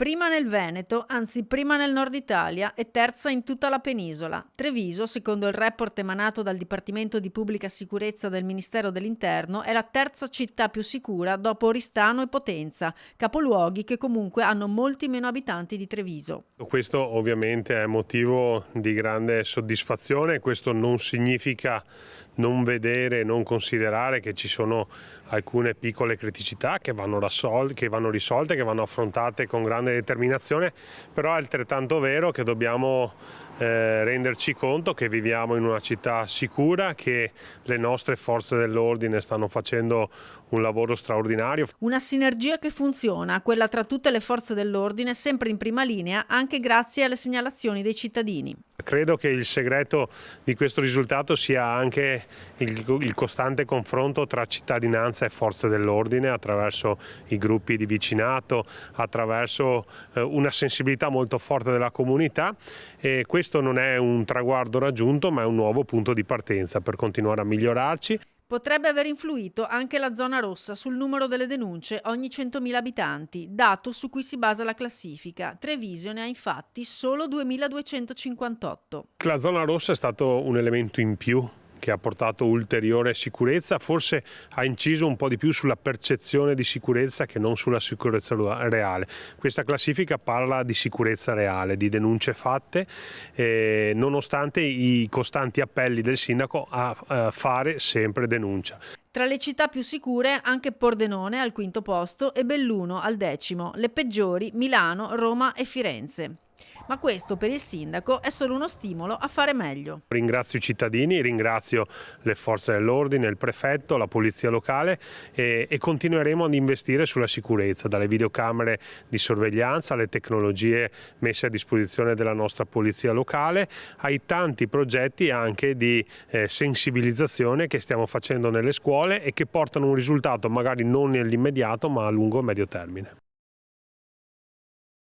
Prima nel Veneto, anzi prima nel nord Italia e terza in tutta la penisola. Treviso, secondo il report emanato dal Dipartimento di Pubblica Sicurezza del Ministero dell'Interno, è la terza città più sicura dopo Oristano e Potenza, capoluoghi che comunque hanno molti meno abitanti di Treviso. Questo ovviamente è motivo di grande soddisfazione. Questo non significa non vedere, non considerare che ci sono alcune piccole criticità che vanno risolte, che vanno affrontate con grande determinazione, però è altrettanto vero che dobbiamo renderci conto che viviamo in una città sicura, che le nostre forze dell'ordine stanno facendo un lavoro straordinario. Una sinergia che funziona, quella tra tutte le forze dell'ordine, sempre in prima linea, anche grazie alle segnalazioni dei cittadini. Credo che il segreto di questo risultato sia anche il costante confronto tra cittadinanza e forze dell'ordine attraverso i gruppi di vicinato, attraverso una sensibilità molto forte della comunità, e questo non è un traguardo raggiunto, ma è un nuovo punto di partenza per continuare a migliorarci. Potrebbe aver influito anche la zona rossa sul numero delle denunce ogni 100.000 abitanti, dato su cui si basa la classifica. Treviso ne ha infatti solo 2.258. La zona rossa è stato un elemento in più che ha portato ulteriore sicurezza, forse ha inciso un po' di più sulla percezione di sicurezza che non sulla sicurezza reale. Questa classifica parla di sicurezza reale, di denunce fatte, nonostante i costanti appelli del sindaco a fare sempre denuncia. Tra le città più sicure anche Pordenone al quinto posto e Belluno al 10°, le peggiori Milano, Roma e Firenze. Ma questo per il sindaco è solo uno stimolo a fare meglio. Ringrazio i cittadini, ringrazio le forze dell'ordine, il prefetto, la polizia locale e continueremo ad investire sulla sicurezza, dalle videocamere di sorveglianza alle tecnologie messe a disposizione della nostra polizia locale, ai tanti progetti anche di sensibilizzazione che stiamo facendo nelle scuole e che portano un risultato magari non nell'immediato ma a lungo e medio termine.